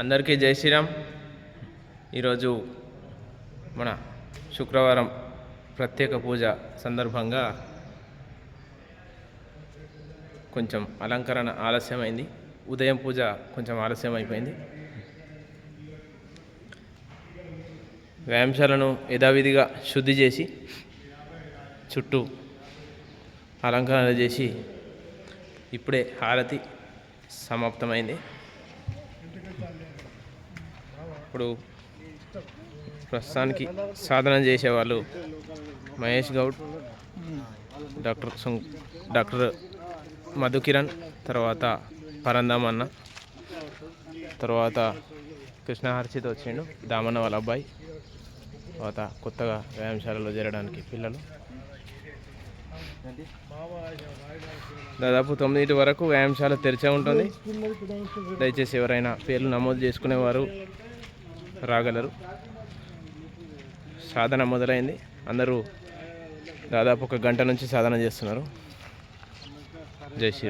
అందరికీ జై శ్రీరామ్. ఈరోజు మన శుక్రవారం ప్రత్యేక పూజ సందర్భంగా కొంచెం అలంకరణ ఆలస్యమైంది. ఉదయం పూజ కొంచెం ఆలస్యం అయిపోయింది. వ్యాయామశాలను యథావిధిగా శుద్ధి చేసి చుట్టూ అలంకరణ చేసి ఇప్పుడే హారతి సమాప్తమైంది. ఇప్పుడు ప్రస్తుతానికి సాధన చేసేవాళ్ళు మహేష్ గౌడ్, డాక్టర్ మధుకిరణ్, తర్వాత పరందామన్న, తర్వాత కృష్ణ హర్షిత్ వచ్చిండు, దామన్న వాళ్ళ అబ్బాయి, తర్వాత కొత్తగా వ్యాయామశాలలో చేరడానికి పిల్లలు. దాదాపు 9 వరకు వ్యాయామశాల తెరిచే ఉంటుంది. దయచేసి ఎవరైనా పేర్లు నమోదు చేసుకునేవారు రాగలరు. సాధన మొదలైంది. అందరూ దాదాపు 1 గంట నుంచి సాధన చేస్తున్నారు. జై శ్రీ